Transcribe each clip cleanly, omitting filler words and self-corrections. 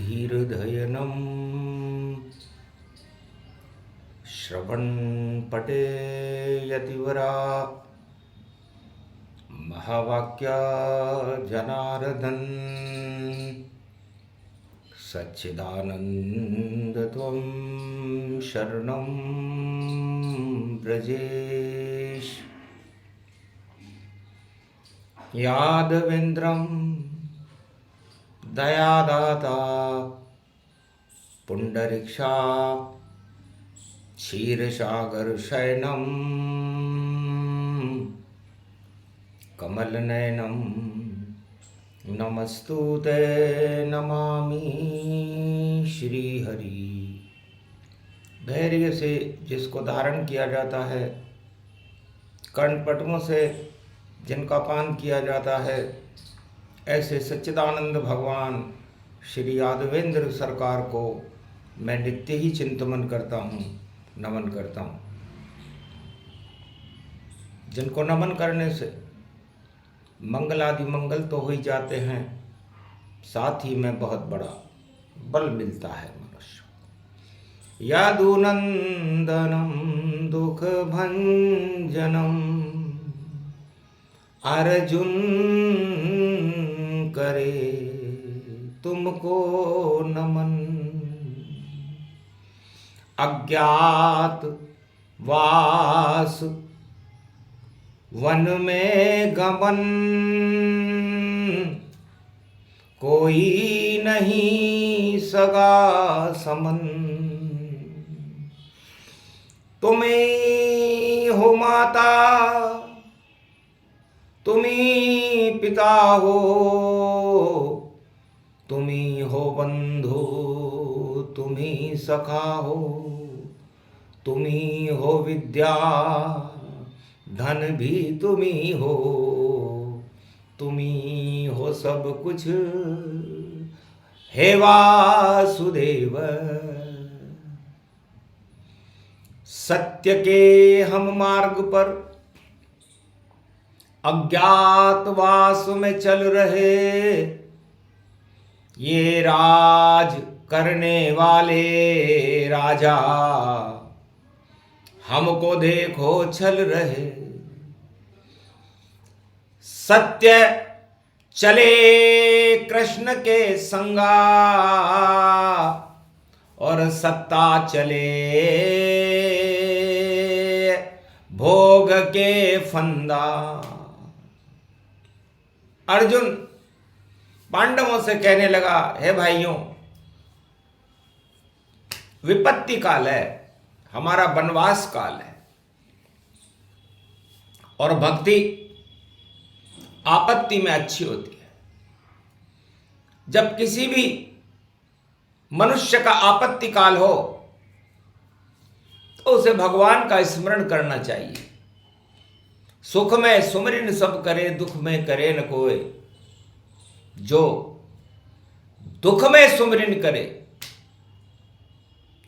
धीर्धयनं श्रवणपटे यतिवरा महावाक्या जनार्दन सच्चिदानंद त्वं शरणं ब्रजेश यादवेन्द्रं दयादाता पुंडरीक्षा क्षीरसागर शयनं कमलनयनं नमस्तुते नमामि श्रीहरि। धैर्य से जिसको धारण किया जाता है, कर्णपटुओं से जिनका पान किया जाता है, ऐसे सच्चिदानंद भगवान श्री यादवेंद्र सरकार को मैं नित्य ही चिंतन करता हूँ, नमन करता हूँ। जिनको नमन करने से मंगलादि मंगल तो हो ही जाते हैं, साथ ही में बहुत बड़ा बल मिलता है मनुष्य। यदुनंदनम दुख भंजनम अर्जुन करे तुमको नमन। अज्ञात वास वन में गमन कोई नहीं सगा समन। तुम्ही हो माता तुम्ही पिता हो, तुम्ही हो बंधु तुम्ही सखा हो, तुम्ही हो विद्या धन भी तुम्ही हो, तुम्ही हो सब कुछ हे वासुदेव। सत्य के हम मार्ग पर अज्ञातवास में चल रहे, ये राज करने वाले राजा हमको देखो छल रहे। सत्य चले कृष्ण के संगा और सत्ता चले भोग के फंदा। अर्जुन पांडवों से कहने लगा, हे भाइयों, विपत्ति काल है, हमारा वनवास काल है, और भक्ति आपत्ति में अच्छी होती है। जब किसी भी मनुष्य का आपत्ति काल हो तो उसे भगवान का स्मरण करना चाहिए। सुख में सुमरिन सब करे, दुख में करे न कोय। जो दुख में सुमरिन करे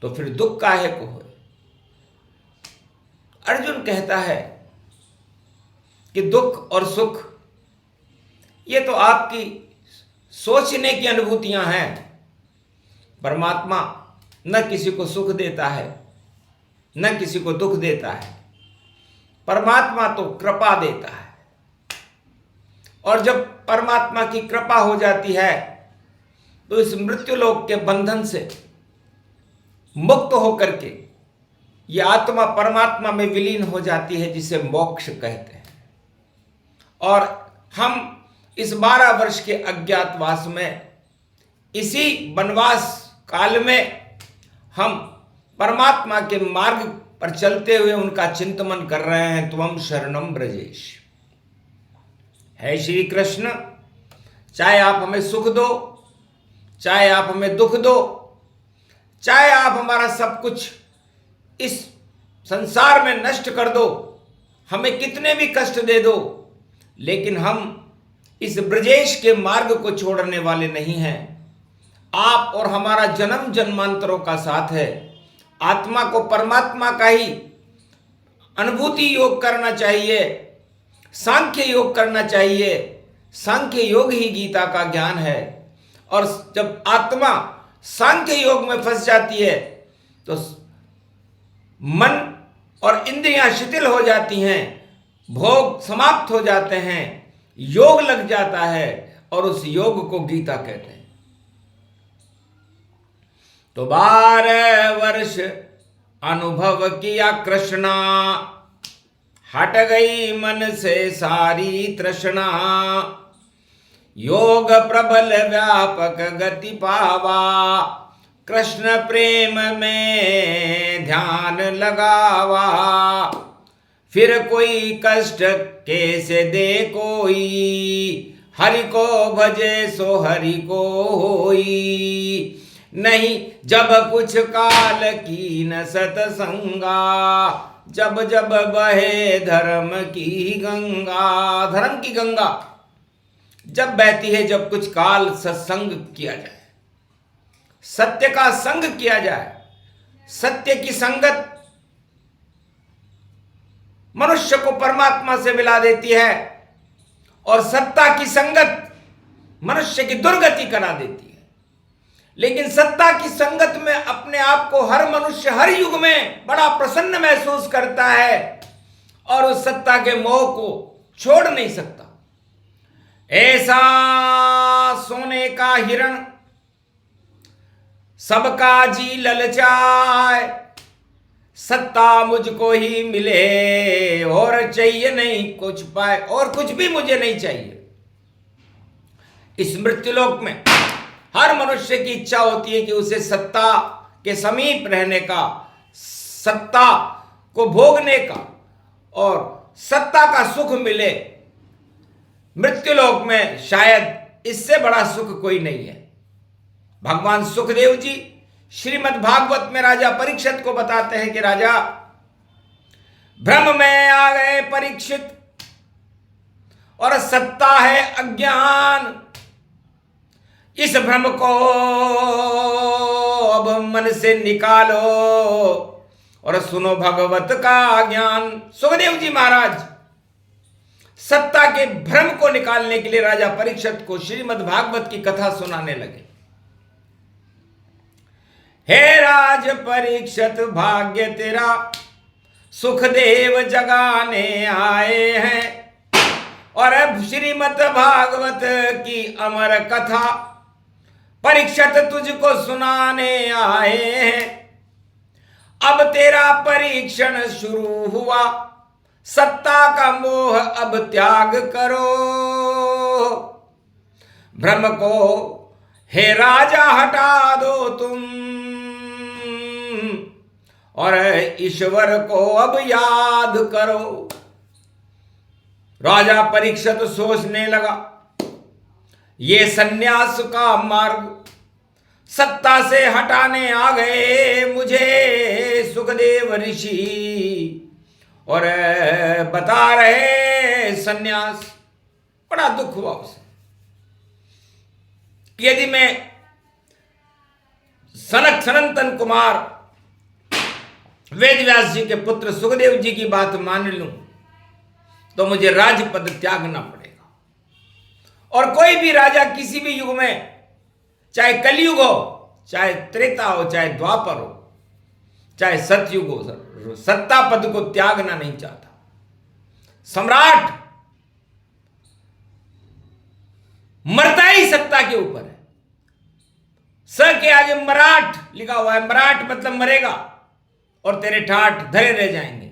तो फिर दुख काहे को होए। अर्जुन कहता है कि दुख और सुख ये तो आपकी सोचने की अनुभूतियां हैं। परमात्मा न किसी को सुख देता है न किसी को दुख देता है। परमात्मा तो कृपा देता है, और जब परमात्मा की कृपा हो जाती है तो इस मृत्युलोक के बंधन से मुक्त होकर के यह आत्मा परमात्मा में विलीन हो जाती है, जिसे मोक्ष कहते हैं। और हम इस 12 वर्ष के अज्ञातवास में, इसी वनवास काल में हम परमात्मा के मार्ग पर चलते हुए उनका चिंतन कर रहे हैं। त्वं शरणं ब्रजेश। है श्री कृष्ण, चाहे आप हमें सुख दो, चाहे आप हमें दुख दो, चाहे आप हमारा सब कुछ इस संसार में नष्ट कर दो, हमें कितने भी कष्ट दे दो, लेकिन हम इस ब्रजेश के मार्ग को छोड़ने वाले नहीं हैं। आप और हमारा जन्म जन्मांतरों का साथ है। आत्मा को परमात्मा का ही अनुभूति योग करना चाहिए, सांख्य योग करना चाहिए। सांख्य योग ही गीता का ज्ञान है। और जब आत्मा सांख्य योग में फंस जाती है तो मन और इंद्रियां शिथिल हो जाती हैं, भोग समाप्त हो जाते हैं, योग लग जाता है और उस योग को गीता कहते हैं। तो 12 वर्ष अनुभव किया कृष्णा, हट गई मन से सारी तृष्णा, योग प्रबल व्यापक गति पावा, कृष्ण प्रेम में ध्यान लगावा, फिर कोई कष्ट कैसे दे कोई, हरि को भजे सो हरि को होई, नहीं जब कुछ काल की न सतसंगा, जब जब बहे धर्म की गंगा। धर्म की गंगा जब बहती है, जब कुछ काल सत्संग किया जाए, सत्य का संग किया जाए। सत्य की संगत मनुष्य को परमात्मा से मिला देती है और सत्ता की संगत मनुष्य की दुर्गति करा देती है। लेकिन सत्ता की संगत में अपने आप को हर मनुष्य हर युग में बड़ा प्रसन्न महसूस करता है और उस सत्ता के मोह को छोड़ नहीं सकता। ऐसा सोने का हिरण सबका जी ललचाए, सत्ता मुझको ही मिले और चाहिए नहीं कुछ पाए, और कुछ भी मुझे नहीं चाहिए। इस मृत्युलोक में हर मनुष्य की इच्छा होती है कि उसे सत्ता के समीप रहने का, सत्ता को भोगने का और सत्ता का सुख मिले। मृत्युलोक में शायद इससे बड़ा सुख कोई नहीं है। भगवान सुखदेव जी श्रीमद् भागवत में राजा परीक्षित को बताते हैं कि राजा, भ्रम में आ गए परीक्षित और सत्ता है अज्ञान, इस भ्रम को अब मन से निकालो और सुनो भगवत का ज्ञान। सुखदेव जी महाराज सत्ता के भ्रम को निकालने के लिए राजा परीक्षित को श्रीमद् भागवत की कथा सुनाने लगे। हे राज परीक्षित, भाग्य तेरा सुखदेव जगाने आए हैं और अब श्रीमद् भागवत की अमर कथा परीक्षित तुझको सुनाने आए हैं। अब तेरा परीक्षण शुरू हुआ, सत्ता का मोह अब त्याग करो, भ्रम को हे राजा हटा दो तुम और ईश्वर को अब याद करो। राजा परीक्षित सोचने लगा, ये सन्यास का मार्ग सत्ता से हटाने आ गए मुझे सुखदेव ऋषि और बता रहे सन्यास। बड़ा दुख हुआ उसे कि यदि मैं सनक सनंतन कुमार वेदव्यास जी के पुत्र सुखदेव जी की बात मान लूं तो मुझे राजपद त्यागना पड़ेगा। और कोई भी राजा किसी भी युग में, चाहे कलयुग हो, चाहे त्रेता हो, चाहे द्वापर हो, चाहे सतयुग हो, सत्ता पद को त्यागना नहीं चाहता। सम्राट मरता ही सत्ता के ऊपर है। स के आगे मराठ लिखा हुआ है, मराठ मतलब मरेगा और तेरे ठाठ धरे रह जाएंगे।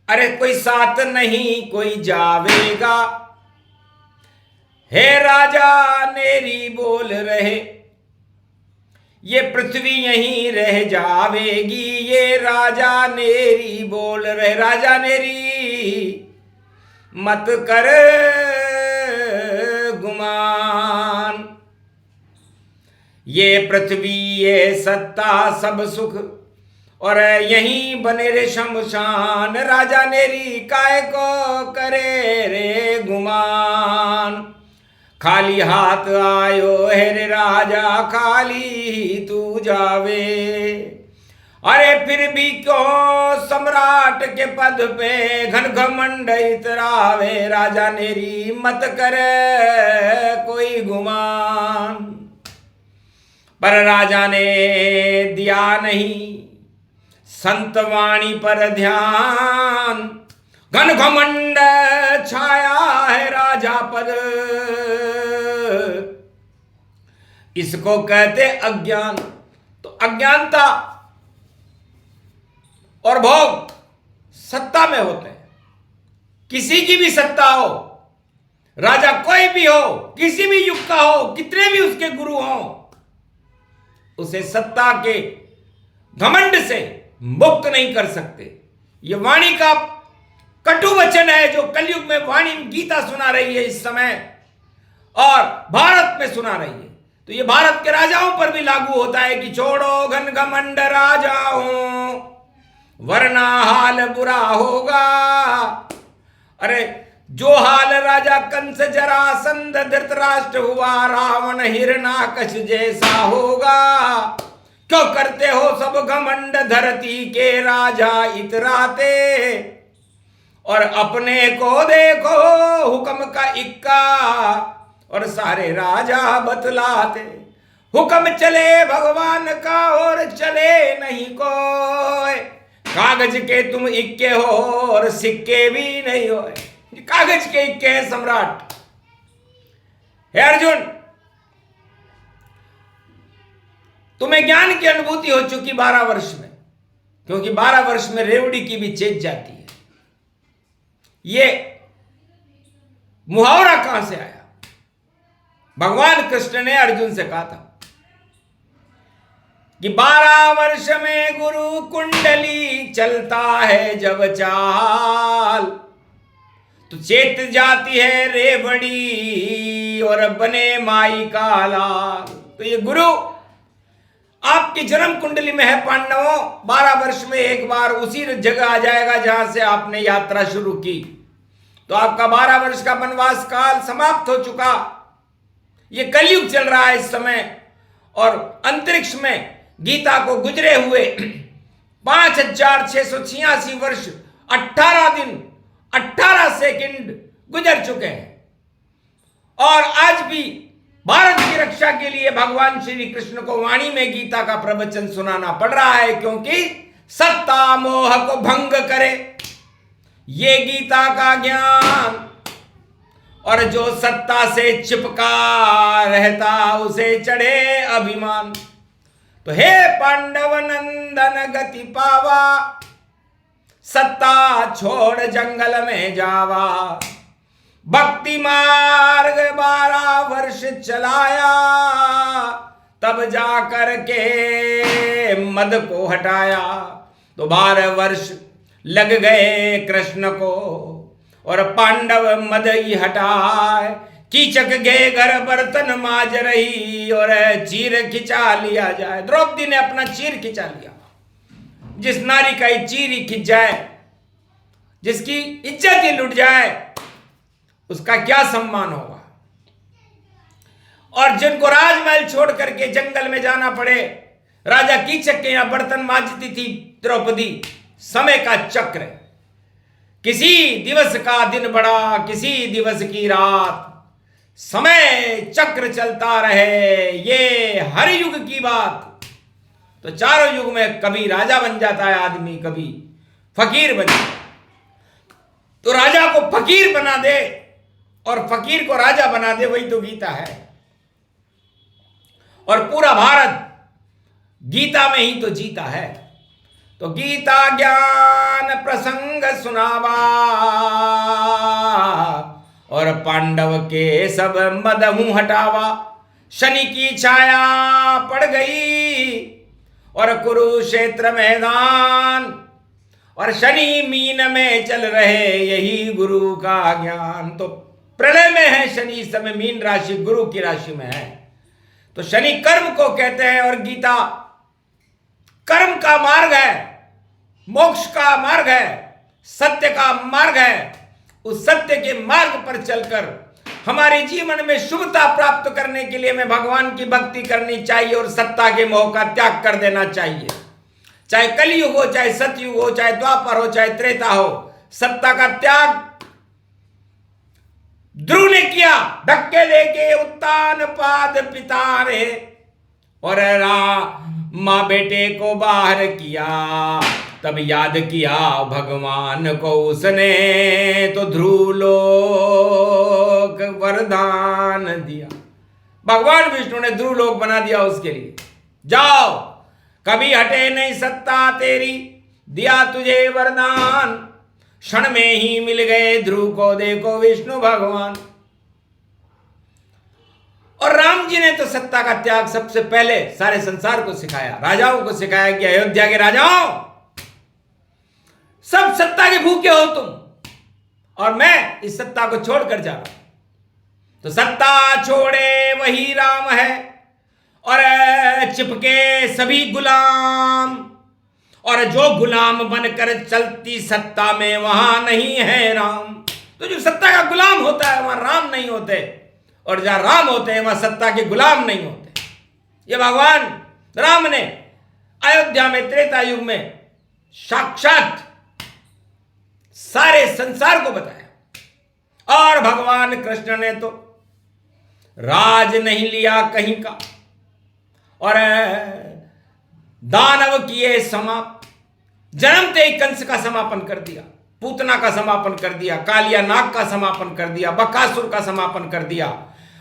अरे कोई साथ नहीं कोई जावेगा, हे राजा नेरी बोल रहे, ये पृथ्वी यहीं रह जावेगी, ये राजा नेरी बोल रहे। राजा नेरी मत कर गुमान, ये पृथ्वी ये सत्ता सब सुख और यहीं बने रे शमशान। राजा नेरी काय को करे रे गुमान, खाली हाथ आयो है रे राजा, खाली तू जावे। अरे फिर भी क्यों सम्राट के पद पे घन घमंड इतरावे, राजा नेरी मत कर कोई गुमान। पर राजा ने दिया नहीं संत वाणी पर ध्यान। घन घमंड छाया है राजा पर, इसको कहते अज्ञान। तो अज्ञानता और भोग सत्ता में होते हैं। किसी की भी सत्ता हो, राजा कोई भी हो, किसी भी युग का हो, कितने भी उसके गुरु हो, उसे सत्ता के घमंड से मुक्त नहीं कर सकते। ये वाणी का कटु वचन है जो कलयुग में वाणी गीता सुना रही है इस समय, और भारत में सुना रही है। तो ये भारत के राजाओं पर भी लागू होता है कि छोड़ो घन घमंड राजाओं, वरना हाल बुरा होगा। अरे जो हाल राजा कंस जरासंध धृतराष्ट्र हुआ, रावण हिरणाकश जैसा होगा। क्यों करते हो सब घमंड धरती के राजा इतराते, और अपने को देखो हुक्म का इक्का, और सारे राजा बतलाते। हुक्म चले भगवान का और चले नहीं कोई, कागज के तुम इक्के हो और सिक्के भी नहीं हो। कागज के इक्के हैं सम्राट। हे अर्जुन, तुम्हें ज्ञान की अनुभूति हो चुकी 12 वर्ष में, क्योंकि 12 वर्ष में रेवड़ी की भी चेत जाती है। ये मुहावरा कहां से आया? भगवान कृष्ण ने अर्जुन से कहा था कि 12 वर्ष में गुरु कुंडली चलता है जब चाल, तो चेत जाती है रेवड़ी और बने माई का लाल। तो ये गुरु आपकी जन्म कुंडली में है पांडवों। 12 वर्ष में एक बार उसी जगह आ जाएगा जहां से आपने यात्रा शुरू की। तो आपका 12 वर्ष का वनवास काल समाप्त हो चुका। ये कलयुग चल रहा है इस समय, और अंतरिक्ष में गीता को गुजरे हुए 5686 वर्ष 18 दिन 18 सेकंड गुजर चुके हैं। और आज भी भारत की रक्षा के लिए भगवान श्री कृष्ण को वाणी में गीता का प्रवचन सुनाना पड़ रहा है, क्योंकि सत्ता मोह को भंग करे ये गीता का ज्ञान, और जो सत्ता से चिपका रहता उसे चढ़े अभिमान। तो हे पांडव नंदन गति पावा, सत्ता छोड़ जंगल में जावा। भक्ति मार्ग 12 वर्ष चलाया, तब जा कर के मद को हटाया। तो 12 वर्ष लग गए कृष्ण को, और पांडव मद ही हटाए। कीचक गए घर बर्तन माज रही, और चीर खिंचा लिया जाए। द्रौपदी ने अपना चीर खिंचा लिया। जिस नारी का चीर ही खिंच जाए, जिसकी इज्जत ही लुट जाए, उसका क्या सम्मान होगा। और जिनको राजमहल छोड़ करके जंगल में जाना पड़े, राजा कीचक के यहां बर्तन मांजती थी द्रौपदी। समय का चक्र, किसी दिवस का दिन बड़ा, किसी दिवस की रात, समय चक्र चलता रहे, ये हर युग की बात। तो चारों युग में कभी राजा बन जाता है आदमी, कभी फकीर बन जाता है। तो राजा को फकीर बना दे और फकीर को राजा बना दे, वही तो गीता है। और पूरा भारत गीता में ही तो जीता है। तो गीता ज्ञान प्रसंग सुनावा, और पांडव के सब मद मुंह हटावा। शनि की छाया पड़ गई और कुरुक्षेत्र मैदान, और शनि मीन में चल रहे, यही गुरु का ज्ञान। तो प्रलय में है शनि, इस समय मीन राशि गुरु की राशि में है। तो शनि कर्म को कहते हैं, और गीता कर्म का मार्ग है, मोक्ष का मार्ग है, सत्य का मार्ग है। उस सत्य के मार्ग पर चलकर हमारे जीवन में शुभता प्राप्त करने के लिए हमें भगवान की भक्ति करनी चाहिए, और सत्ता के मोह का त्याग कर देना चाहिए। चाहे कलयुग हो, चाहे सतयुग हो, चाहे द्वापर हो, चाहे त्रेता हो, सत्ता का त्याग ध्रुव ने किया। धक्के देके उत्तान पाद पिता रे, और माँ बेटे को बाहर किया, तब याद किया भगवान को उसने, तो ध्रुवलोक वरदान दिया। भगवान विष्णु ने ध्रुवलोक बना दिया उसके लिए। जाओ, कभी हटे नहीं सत्ता तेरी, दिया तुझे वरदान, क्षण में ही मिल गए ध्रुव को, देखो विष्णु भगवान। और राम जी ने तो सत्ता का त्याग सबसे पहले सारे संसार को सिखाया, राजाओं को सिखाया कि अयोध्या के राजाओं, सब सत्ता के भूखे हो तुम, और मैं इस सत्ता को छोड़कर जा रहा हूं। तो सत्ता छोड़े वही राम है, और चिपके सभी गुलाम, और जो गुलाम बनकर चलती सत्ता में वहां नहीं है राम। तो जो सत्ता का गुलाम होता है वहां राम नहीं होते, और जहां राम होते हैं वहां सत्ता के गुलाम नहीं होते। ये भगवान राम ने अयोध्या में त्रेता युग में साक्षात सारे संसार को बताया। और भगवान कृष्ण ने तो राज नहीं लिया कहीं का, और दानव किए समाप्त, जन्मते ही कंस का समापन कर दिया, पूतना का समापन कर दिया, कालिया नाग का समापन कर दिया, बकासुर का समापन कर दिया,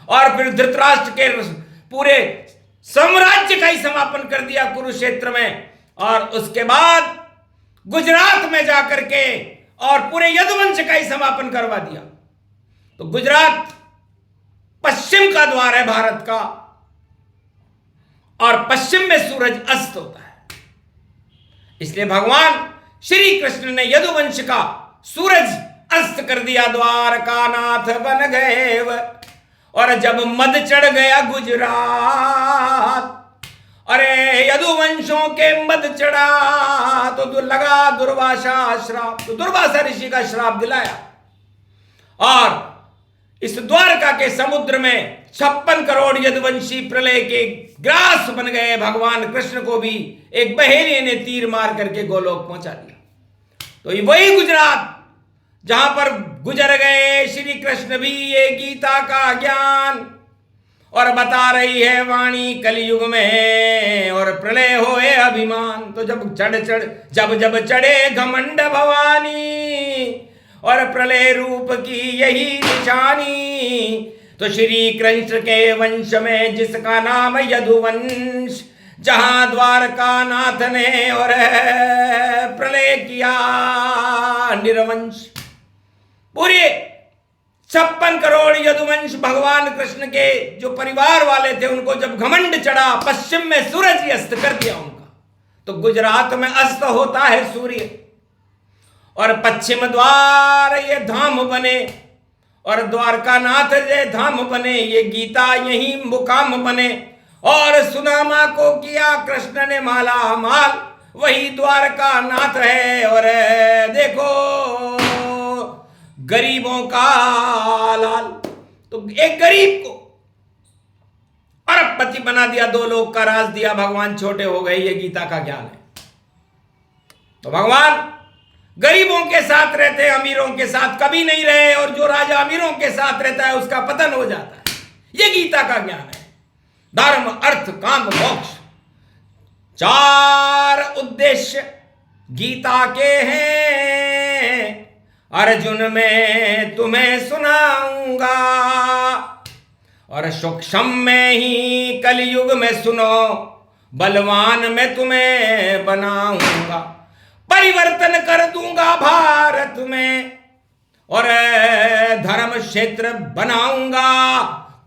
और फिर धृतराष्ट्र के पूरे साम्राज्य का ही समापन कर दिया कुरुक्षेत्र में। और उसके बाद गुजरात में जाकर के और पूरे यदुवंश का ही समापन करवा दिया। तो गुजरात पश्चिम का द्वार है भारत का, और पश्चिम में सूरज अस्त होता है। इसलिए भगवान श्री कृष्ण ने यदुवंश का सूरज अस्त कर दिया, द्वारका नाथ बन गए। और जब मद चढ़ गया गुजरात, अरे यदुवंशों के मद चढ़ा, तो लगा दुर्वासा श्राप, तो दुर्वासा ऋषि का श्राप दिलाया। और इस द्वारका के समुद्र में 56 करोड़ यदुवंशी प्रलय के ग्रास बन गए। भगवान कृष्ण को भी एक बहेलिये ने तीर मार करके गोलोक पहुंचा दिया। तो वही गुजरात जहां पर गुजर गए श्री कृष्ण भी ये गीता का ज्ञान, और बता रही है वाणी कलयुग में, और प्रलय होए अभिमान। तो जब जब चढ़े घमंड भवानी, और प्रलय रूप की यही निशानी, तो श्री कृष्ण के वंश में जिसका नाम यदुवंश, जहां द्वारका नाथ ने और प्रलय किया निर्वंश। पूरे 56 करोड़ यदुवंश भगवान कृष्ण के जो परिवार वाले थे, उनको जब घमंड चढ़ा, पश्चिम में सूरज अस्त कर दिया उनका। तो गुजरात में अस्त होता है सूर्य, और पश्चिम द्वार ये धाम बने, और द्वारका नाथ ये धाम बने, ये गीता यही मुकाम बने। और सुदामा को किया कृष्ण ने माला माल, वही द्वारका नाथ है। और देखो गरीबों का लाल, तो एक गरीब को अरबपति बना दिया, 2 लोग का राज दिया, भगवान छोटे हो गए। ये गीता का ज्ञान है। तो भगवान गरीबों के साथ रहते, अमीरों के साथ कभी नहीं रहे, और जो राजा अमीरों के साथ रहता है उसका पतन हो जाता है। ये गीता का ज्ञान है। धर्म अर्थ काम मोक्ष 4 उद्देश्य गीता के हैं, अर्जुन में तुम्हें सुनाऊंगा, और सूक्ष्म में ही कलयुग में सुनो, बलवान में तुम्हें बनाऊंगा, परिवर्तन कर दूंगा भारत में, और धर्म क्षेत्र बनाऊंगा,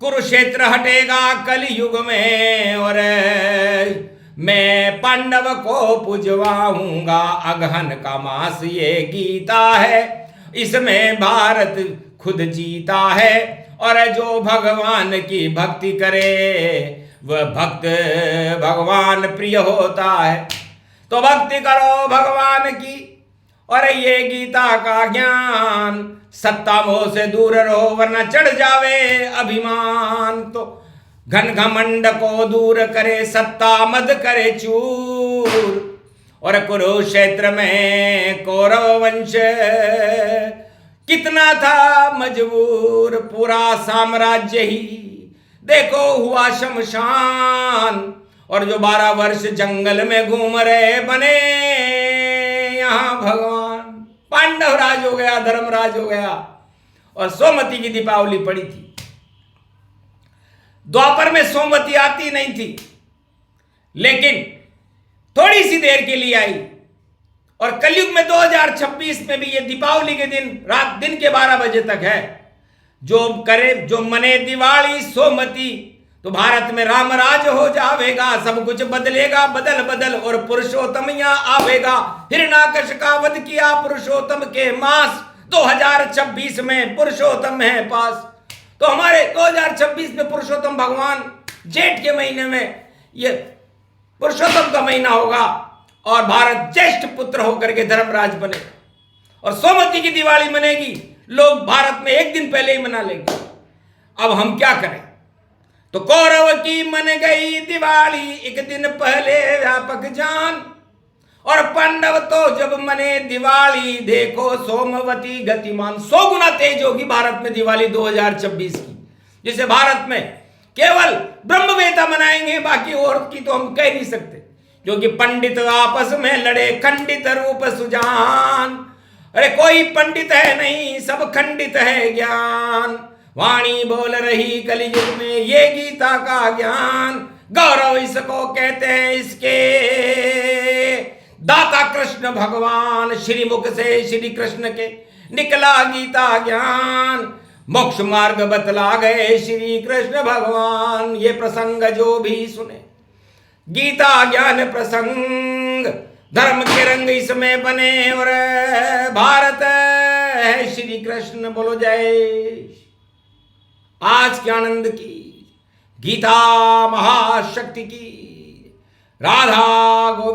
कुरुक्षेत्र हटेगा कलयुग में, और मैं पांडव को पुजवाऊंगा। अगहन का मास ये गीता है, इसमें भारत खुद जीता है, और जो भगवान की भक्ति करे वह भक्त भगवान प्रिय होता है। तो भक्ति करो भगवान की, और ये गीता का ज्ञान, सत्ता मोह से दूर रहो वरना चढ़ जावे अभिमान। तो घन घमंड को दूर करे, सत्ता मद करे चूर, और कुरुक्षेत्र में कौरव वंश कितना था मजबूर, पूरा साम्राज्य ही देखो हुआ शमशान, और जो 12 वर्ष जंगल में घूम रहे बने यहाँ भगवान। पांडव राज हो गया, धर्मराज हो गया, और सोमवती की दीपावली पड़ी थी। द्वापर में सोमवती आती नहीं थी, लेकिन थोड़ी सी देर के लिए आई, और कलयुग में 2026 में भी ये दीपावली के दिन रात दिन के 12 बजे तक है। जो करे, जो मने दिवाली सोमवती, तो भारत में राम राज हो जावेगा, सब कुछ बदलेगा बदल बदल, और पुरुषोत्तम यहाँ आवेगा। हिरण्याकश का वध किया पुरुषोत्तम के मास, 2026 में पुरुषोत्तम है पास। तो हमारे 2026 में पुरुषोत्तम भगवान जेठ के महीने में ये पुरुषोत्तम का महीना होगा, और भारत ज्येष्ठ पुत्र होकर के धर्मराज बने, और सोमवती की दिवाली मनेगी। लोग भारत में एक दिन पहले ही मना लेंगे। अब हम क्या करें? तो कौरव की मन गई दिवाली एक दिन पहले व्यापक जान, और पांडव तो जब मने दिवाली देखो सोमवती गतिमान। 100 गुना तेज होगी भारत में दिवाली 2026 की, जिसे भारत में केवल ब्रह्मवेता मनाएंगे, बाकी और की तो हम कह नहीं सकते, क्योंकि पंडित आपस में लड़े खंडित रूप सुजान। अरे कोई पंडित है नहीं, सब खंडित है ज्ञान। वाणी बोल रही कलियुग में ये गीता का ज्ञान। गौरव इसको कहते हैं, इसके दाता कृष्ण भगवान। श्री मुख से श्री कृष्ण के निकला गीता ज्ञान, मोक्ष मार्ग बतला गए श्री कृष्ण भगवान। ये प्रसंग जो भी सुने, गीता ज्ञान प्रसंग, धर्म के रंग इसमें बने, और भारत है श्री कृष्ण। बोलो जय। आज के आनंद की, गीता महाशक्ति की, राधा गो